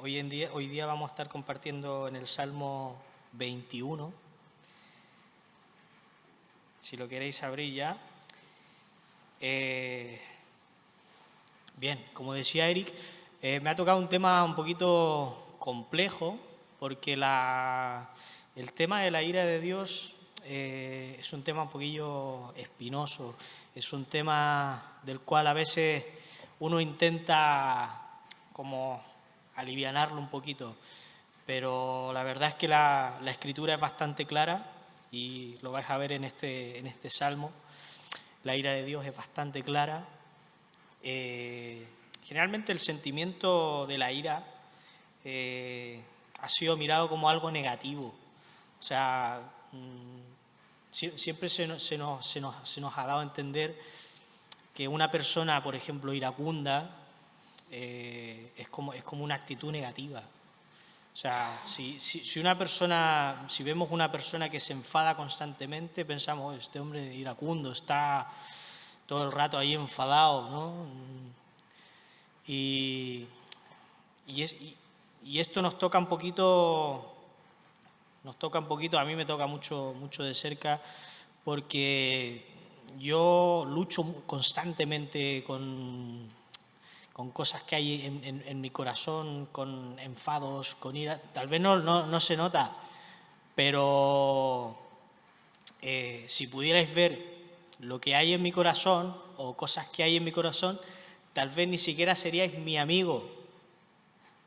Hoy día vamos a estar compartiendo en el Salmo 21, si lo queréis abrir ya. Bien, como decía Eric, me ha tocado un tema un poquito complejo, porque el tema de la ira de Dios es un tema un poquillo espinoso, es un tema del cual a veces uno intenta como alivianarlo un poquito, pero la verdad es que la Escritura es bastante clara y lo vais a ver en este Salmo. La ira de Dios es bastante clara. Generalmente el sentimiento de la ira ha sido mirado como algo negativo. O sea, siempre se nos ha dado a entender que una persona, por ejemplo, iracunda, es como una actitud negativa. O sea, si vemos una persona que se enfada constantemente, pensamos, este hombre iracundo está todo el rato ahí enfadado, ¿no? Y esto nos toca un poquito, a mí me toca mucho de cerca, porque yo lucho constantemente con cosas que hay en mi corazón, con enfados, con ira. Tal vez no se nota, pero si pudierais ver lo que hay en mi corazón o cosas que hay en mi corazón, tal vez ni siquiera seríais mi amigo,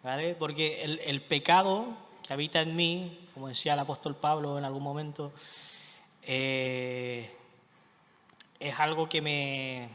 ¿vale? Porque el pecado que habita en mí, como decía el apóstol Pablo en algún momento, es algo que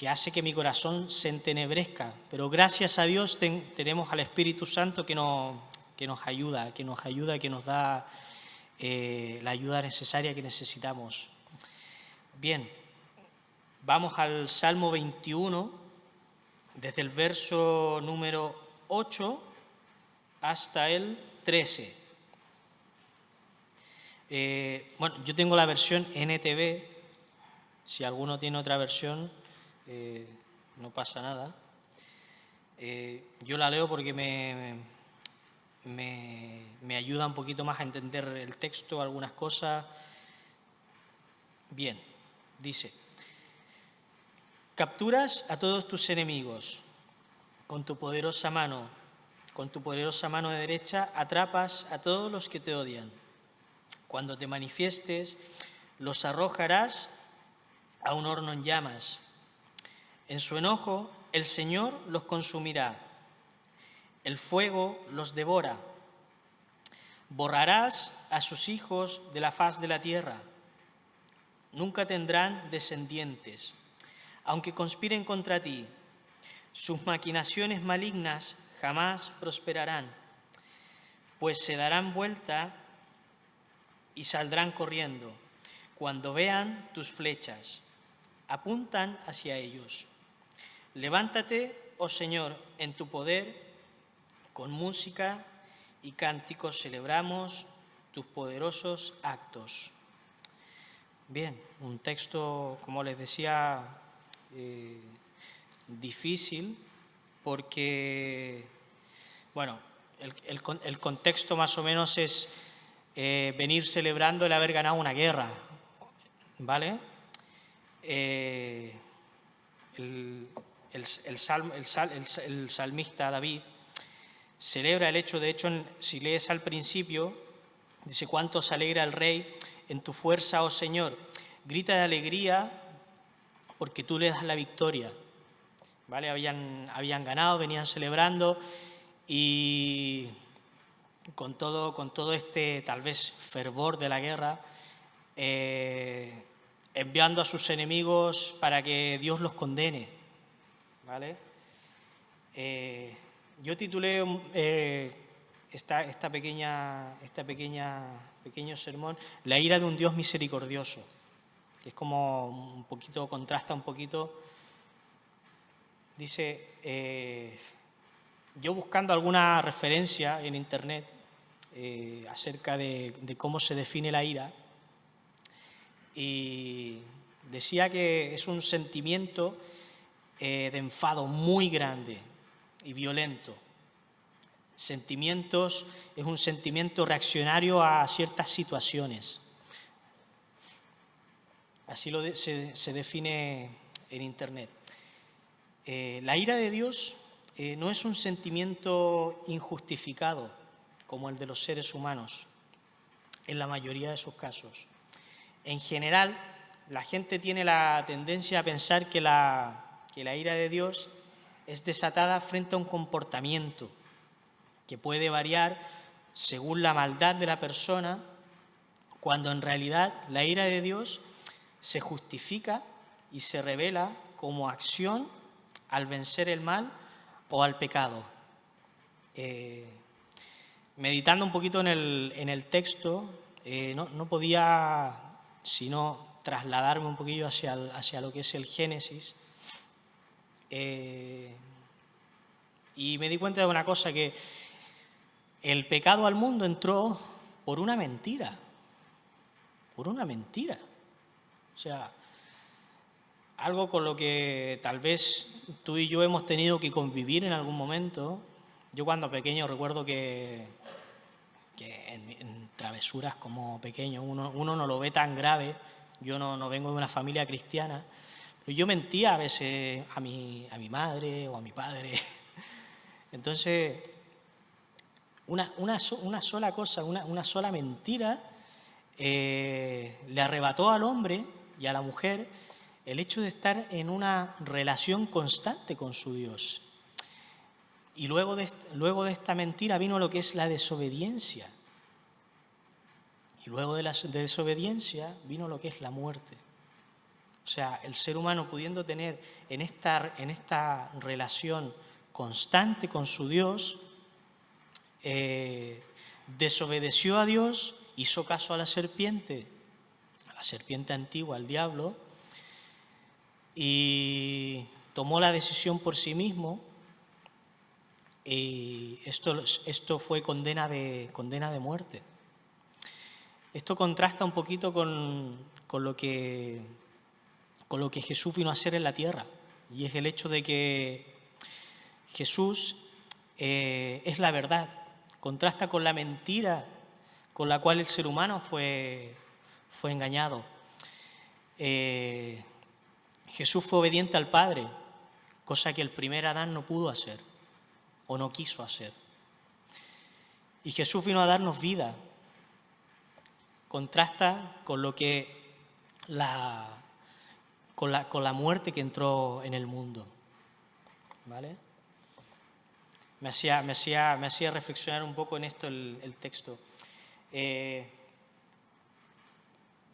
hace que mi corazón se entenebrezca. Pero gracias a Dios tenemos al Espíritu Santo que nos ayuda, que nos da la ayuda necesaria que necesitamos. Bien, vamos al Salmo 21, desde el verso número 8 hasta el 13. Bueno, yo tengo la versión NTV. Si alguno tiene otra versión, no pasa nada. Yo la leo porque me ayuda un poquito más a entender el texto, algunas cosas. Bien, dice: capturas a todos tus enemigos con tu poderosa mano derecha atrapas a todos los que te odian. Cuando te manifiestes, los arrojarás a un horno en llamas. En su enojo, el Señor los consumirá. El fuego los devora. Borrarás a sus hijos de la faz de la tierra. Nunca tendrán descendientes, aunque conspiren contra ti. Sus maquinaciones malignas jamás prosperarán, pues se darán vuelta y saldrán corriendo. Cuando vean tus flechas, apuntan hacia ellos. Levántate, oh Señor, en tu poder, con música y cánticos celebramos tus poderosos actos. Bien, un texto, como les decía, difícil, porque, bueno, el contexto más o menos es venir celebrando el haber ganado una guerra, ¿vale? El salmista David celebra el hecho, de hecho, si lees al principio, dice: cuánto se alegra el rey en tu fuerza, oh Señor, grita de alegría porque tú le das la victoria, ¿vale? Habían ganado, venían celebrando, y con todo este tal vez fervor de la guerra, enviando a sus enemigos para que Dios los condene, ¿vale? Yo titulé pequeño sermón La ira de un Dios misericordioso, que es como un poquito, contrasta un poquito. Dice, yo buscando alguna referencia en internet acerca de cómo se define la ira, y decía que es un sentimiento de enfado muy grande y violento, Sentimientos es un sentimiento reaccionario a ciertas situaciones. Así se define en Internet. La ira de Dios no es un sentimiento injustificado como el de los seres humanos, en la mayoría de sus casos. En general, la gente tiene la tendencia a pensar que la ira de Dios es desatada frente a un comportamiento que puede variar según la maldad de la persona, cuando en realidad la ira de Dios se justifica y se revela como acción al vencer el mal o al pecado. Meditando un poquito en el texto, no podía sino trasladarme un poquillo hacia lo que es el Génesis. Y me di cuenta de una cosa, que el pecado al mundo entró por una mentira. Por una mentira. O sea, algo con lo que tal vez tú y yo hemos tenido que convivir en algún momento. Yo cuando pequeño recuerdo que en travesuras como pequeño uno no lo ve tan grave. Yo no vengo de una familia cristiana, pero yo mentía a veces a mi madre o a mi padre. Entonces, una sola cosa, una sola mentira le arrebató al hombre y a la mujer el hecho de estar en una relación constante con su Dios. Y luego de esta mentira vino lo que es la desobediencia. Y luego de la desobediencia vino lo que es la muerte. O sea, el ser humano, pudiendo tener en esta relación constante con su Dios, desobedeció a Dios, hizo caso a la serpiente antigua, al diablo, y tomó la decisión por sí mismo. Y esto fue condena de muerte. Esto contrasta un poquito con lo que Jesús vino a hacer en la tierra, y es el hecho de que Jesús es la verdad. Contrasta con la mentira con la cual el ser humano fue engañado. Jesús fue obediente al Padre, cosa que el primer Adán no pudo hacer o no quiso hacer. Y Jesús vino a darnos vida. Contrasta con lo que con la muerte que entró en el mundo. ¿Vale? Me hacía reflexionar un poco en esto el texto.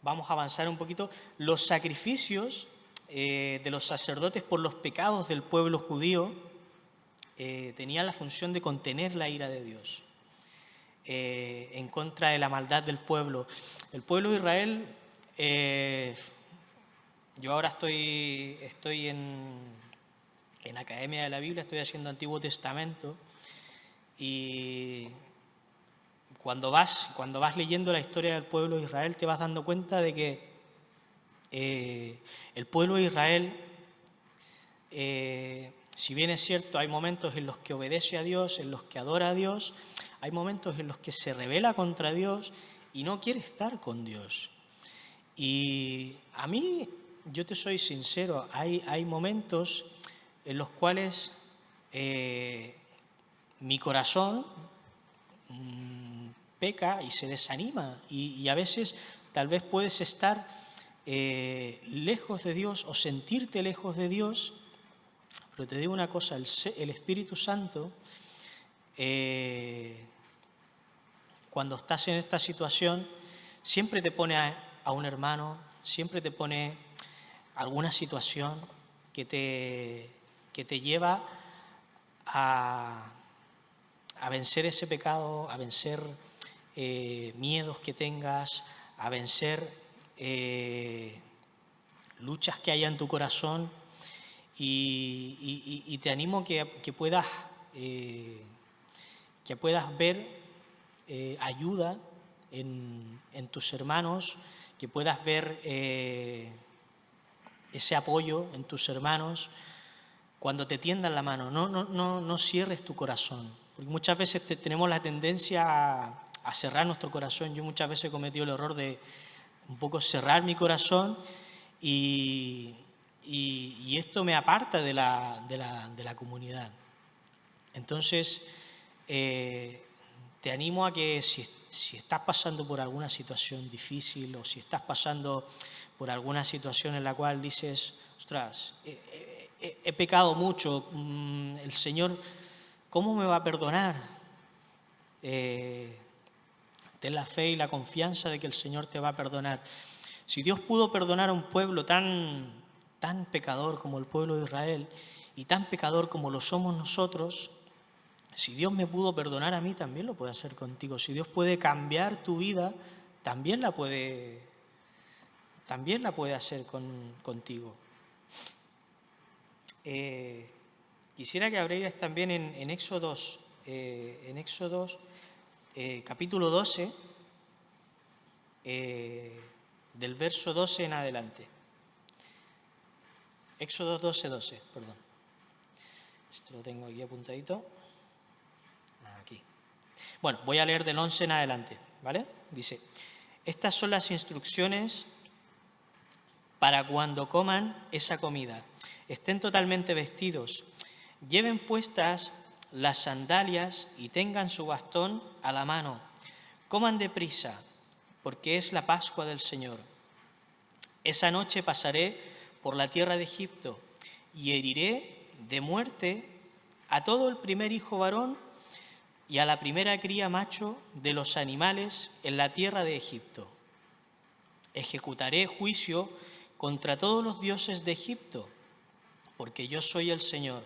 Vamos a avanzar un poquito. Los sacrificios de los sacerdotes por los pecados del pueblo judío tenían la función de contener la ira de Dios en contra de la maldad del pueblo. El pueblo de Israel, yo ahora estoy en Academia de la Biblia, estoy haciendo Antiguo Testamento, y cuando vas leyendo la historia del pueblo de Israel te vas dando cuenta de que el pueblo de Israel, si bien es cierto, hay momentos en los que obedece a Dios, en los que adora a Dios, hay momentos en los que se rebela contra Dios y no quiere estar con Dios. Y a mí, yo te soy sincero, hay momentos en los cuales mi corazón peca y se desanima, y a veces tal vez puedes estar lejos de Dios o sentirte lejos de Dios, pero te digo una cosa, el Espíritu Santo, cuando estás en esta situación, siempre te pone a un hermano, siempre te pone alguna situación que te lleva a vencer ese pecado, a vencer miedos que tengas, a vencer luchas que haya en tu corazón, y te animo que puedas ver ayuda en tus hermanos, que puedas ver ese apoyo en tus hermanos cuando te tiendan la mano. No cierres tu corazón, Porque muchas veces tenemos la tendencia a cerrar nuestro corazón. Yo muchas veces he cometido el error de un poco cerrar mi corazón y esto me aparta de la comunidad. Entonces, te animo a que si estás pasando por alguna situación difícil o si estás pasando por alguna situación en la cual dices, ostras, he pecado mucho, el Señor, ¿cómo me va a perdonar? Ten la fe y la confianza de que el Señor te va a perdonar. Si Dios pudo perdonar a un pueblo tan pecador como el pueblo de Israel y tan pecador como lo somos nosotros, si Dios me pudo perdonar a mí, también lo puede hacer contigo. Si Dios puede cambiar tu vida, también la puede hacer contigo. Quisiera que abrieras también en Éxodo, capítulo 12, del verso 12 en adelante. Éxodo 12, perdón. Esto lo tengo aquí apuntadito. Aquí. Bueno, voy a leer del 11 en adelante, ¿vale? Dice, estas son las instrucciones para cuando coman esa comida. Estén totalmente vestidos, lleven puestas las sandalias y tengan su bastón a la mano. Coman deprisa, porque es la Pascua del Señor. Esa noche pasaré por la tierra de Egipto y heriré de muerte a todo el primer hijo varón y a la primera cría macho de los animales en la tierra de Egipto. Ejecutaré juicio contra todos los dioses de Egipto, porque yo soy el Señor.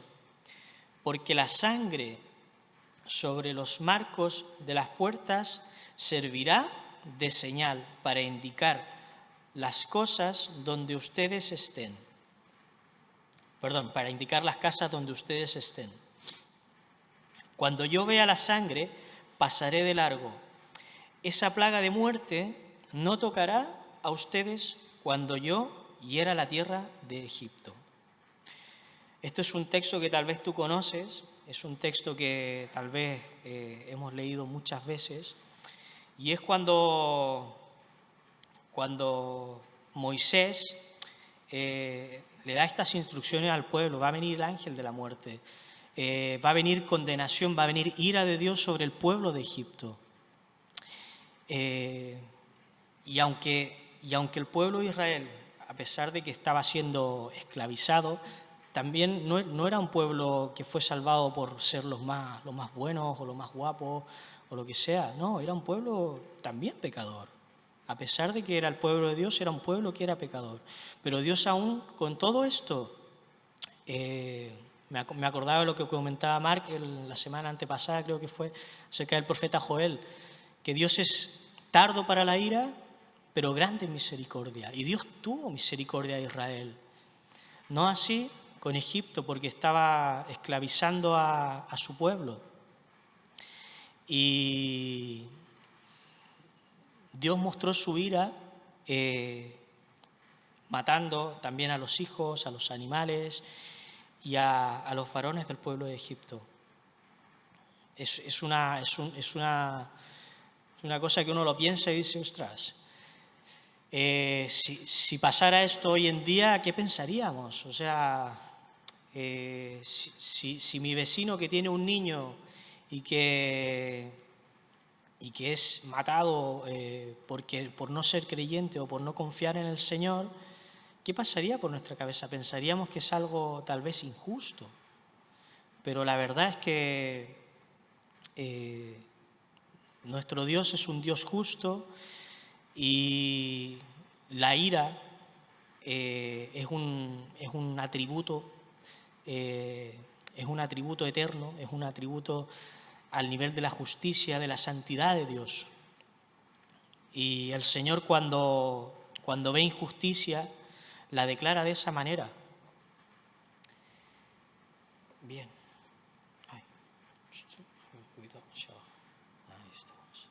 Porque la sangre sobre los marcos de las puertas servirá de señal para indicar las cosas donde ustedes estén. Para indicar las casas donde ustedes estén. Cuando yo vea la sangre, pasaré de largo. Esa plaga de muerte no tocará a ustedes cuando yo hiera la tierra de Egipto. Esto es un texto que tal vez tú conoces, es un texto que tal vez hemos leído muchas veces, y es cuando Moisés le da estas instrucciones al pueblo. Va a venir el ángel de la muerte, va a venir condenación, va a venir ira de Dios sobre el pueblo de Egipto. Y aunque el pueblo de Israel, a pesar de que estaba siendo esclavizado, también no era un pueblo que fue salvado por ser los más buenos o los más guapos o lo que sea. No, era un pueblo también pecador. A pesar de que era el pueblo de Dios, era un pueblo que era pecador. Pero Dios aún, con todo esto, me acordaba de lo que comentaba Mark la semana antepasada, creo que fue, acerca del profeta Joel, que Dios es tardo para la ira, pero grande en misericordia. Y Dios tuvo misericordia de Israel. No así con Egipto, porque estaba esclavizando a su pueblo. Y Dios mostró su ira matando también a los hijos, a los animales y a los varones del pueblo de Egipto. Es una cosa que uno lo piensa y dice, ostras, si pasara esto hoy en día, ¿qué pensaríamos? O sea, si mi vecino que tiene un niño y que es matado por no ser creyente o por no confiar en el Señor, ¿qué pasaría por nuestra cabeza? Pensaríamos que es algo tal vez injusto, pero la verdad es que nuestro Dios es un Dios justo y la ira es un atributo eterno, es un atributo al nivel de la justicia, de la santidad de Dios. Y el Señor cuando ve injusticia, la declara de esa manera. Bien. Ahí estamos.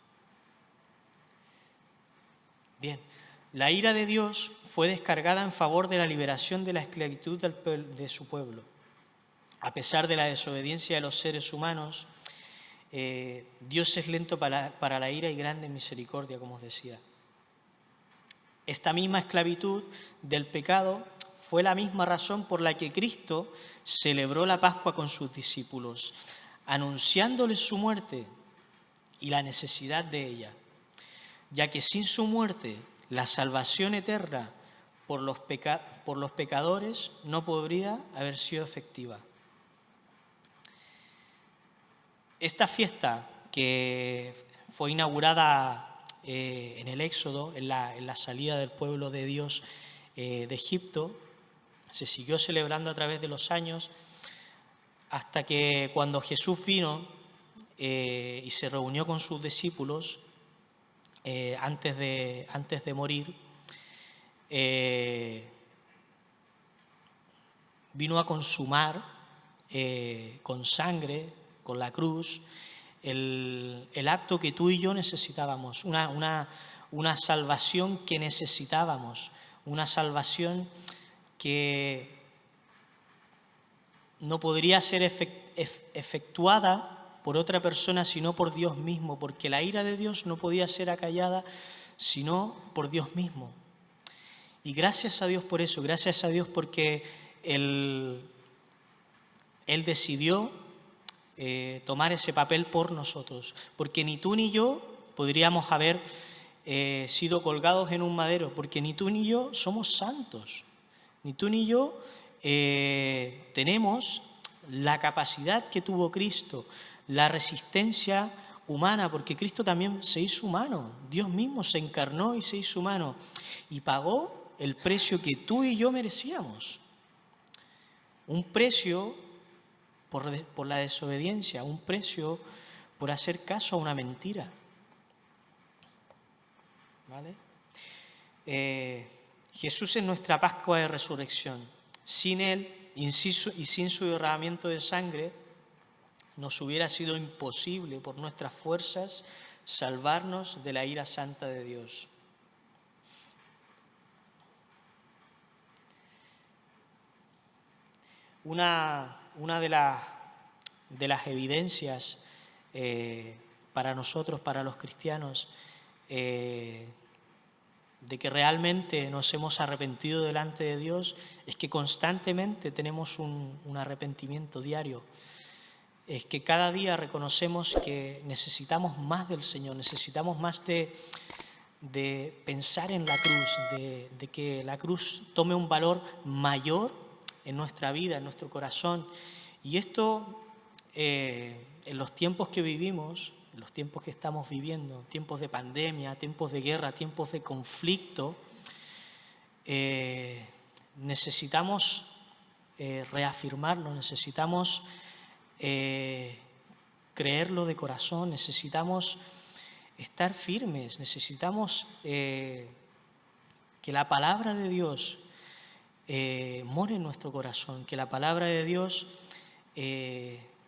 Bien. La ira de Dios fue descargada en favor de la liberación de la esclavitud de su pueblo. A pesar de la desobediencia de los seres humanos, Dios es lento para la ira y grande en misericordia, como os decía. Esta misma esclavitud del pecado fue la misma razón por la que Cristo celebró la Pascua con sus discípulos, anunciándoles su muerte y la necesidad de ella, ya que sin su muerte la salvación eterna por los pecadores no podría haber sido efectiva. Esta fiesta, que fue inaugurada en el Éxodo, en la salida del pueblo de Dios de Egipto, se siguió celebrando a través de los años hasta que cuando Jesús vino y se reunió con sus discípulos antes de morir, vino a consumar con sangre, con la cruz, el acto que tú y yo necesitábamos, una salvación que necesitábamos, una salvación que no podría ser efectuada por otra persona sino por Dios mismo, porque la ira de Dios no podía ser acallada sino por Dios mismo. Y gracias a Dios por eso, gracias a Dios porque Él decidió tomar ese papel por nosotros, porque ni tú ni yo podríamos haber sido colgados en un madero, porque ni tú ni yo somos santos, ni tú ni yo tenemos la capacidad que tuvo Cristo, la resistencia humana, porque Cristo también se hizo humano, Dios mismo se encarnó y se hizo humano y pagó el precio que tú y yo merecíamos, un precio por la desobediencia, un precio por hacer caso a una mentira. ¿Vale? Jesús es nuestra Pascua de resurrección. Sin Él y sin su derramamiento de sangre, nos hubiera sido imposible por nuestras fuerzas salvarnos de la ira santa de Dios. Una de las evidencias para nosotros, para los cristianos, de que realmente nos hemos arrepentido delante de Dios, es que constantemente tenemos un arrepentimiento diario. Es que cada día reconocemos que necesitamos más del Señor, necesitamos más de pensar en la cruz, de que la cruz tome un valor mayor en nuestra vida, en nuestro corazón. Y esto, en los tiempos que vivimos, en los tiempos que estamos viviendo, tiempos de pandemia, tiempos de guerra, tiempos de conflicto, necesitamos reafirmarlo, necesitamos creerlo de corazón, necesitamos estar firmes, necesitamos que la palabra de Dios more en nuestro corazón, que la palabra de Dios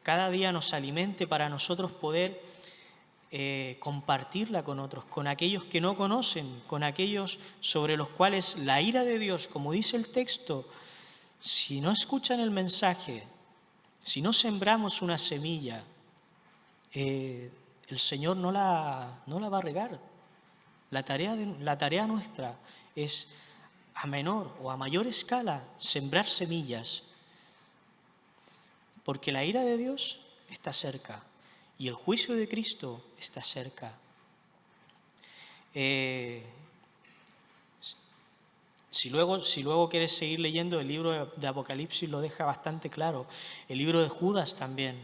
cada día nos alimente para nosotros poder compartirla con otros, con aquellos que no conocen, con aquellos sobre los cuales la ira de Dios, como dice el texto, si no escuchan el mensaje, si no sembramos una semilla, el Señor no la va a regar. La tarea nuestra es a menor o a mayor escala sembrar semillas, porque la ira de Dios está cerca y el juicio de Cristo está cerca. Si luego quieres seguir leyendo, el libro de Apocalipsis lo deja bastante claro. El libro de Judas también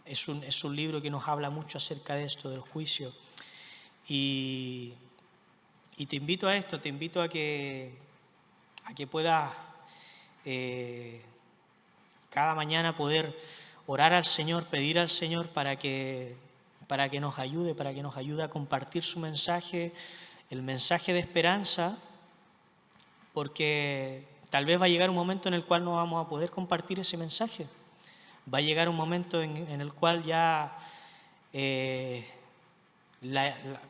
es un libro que nos habla mucho acerca de esto, del juicio. Y te invito a esto, te invito a que puedas cada mañana poder orar al Señor, pedir al Señor para que nos ayude a compartir su mensaje, el mensaje de esperanza, porque tal vez va a llegar un momento en el cual no vamos a poder compartir ese mensaje. Va a llegar un momento en el cual ya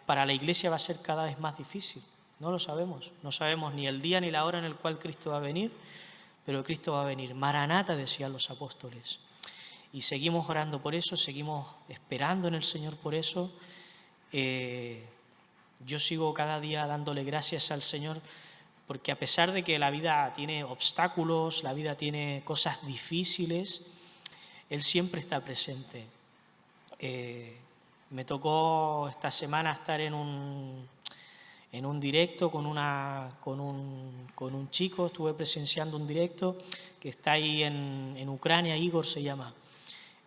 para la Iglesia va a ser cada vez más difícil. No lo sabemos. No sabemos ni el día ni la hora en el cual Cristo va a venir, pero Cristo va a venir. Maranata, decían los apóstoles. y seguimos orando por eso, seguimos esperando en el Señor por eso. Yo sigo cada día dándole gracias al Señor, porque a pesar de que la vida tiene obstáculos, la vida tiene cosas difíciles, Él siempre está presente. Me tocó esta semana estar en un directo con un chico, estuve presenciando un directo que está ahí en Ucrania, Igor se llama.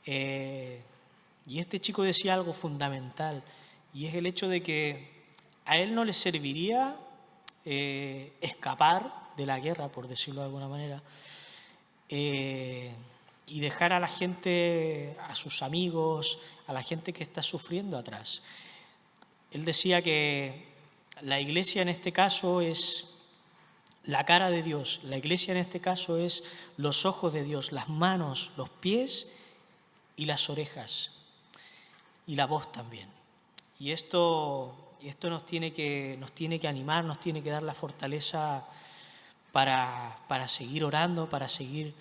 Y este chico decía algo fundamental, y es el hecho de que a él no le serviría escapar de la guerra, por decirlo de alguna manera, y dejar a la gente, a sus amigos, a la gente que está sufriendo atrás. Él decía que la iglesia en este caso es la cara de Dios, la iglesia en este caso es los ojos de Dios, las manos, los pies y las orejas, y la voz también. Y esto nos tiene que animar, nos tiene que dar la fortaleza para seguir orando, para seguir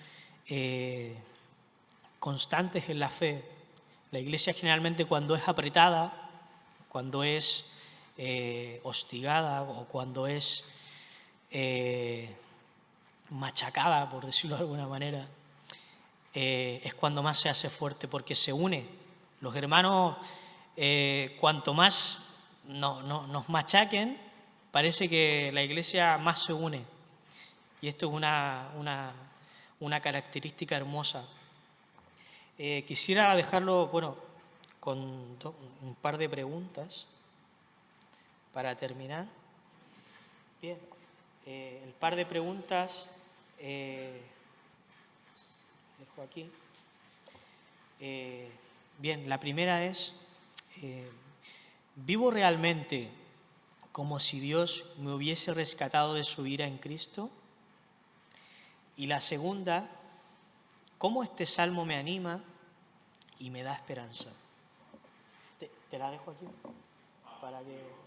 constantes en la fe. La iglesia generalmente, cuando es apretada, cuando es hostigada o cuando es machacada, por decirlo de alguna manera, es cuando más se hace fuerte, porque se une. Los hermanos, cuanto más nos machaquen, parece que la iglesia más se une. Y esto es una característica hermosa. Quisiera dejarlo, con un par de preguntas para terminar. Bien, el par de preguntas dejo aquí. Bien, la primera es, ¿vivo realmente como si Dios me hubiese rescatado de su ira en Cristo? Y la segunda, ¿cómo este salmo me anima y me da esperanza? Te la dejo aquí para que...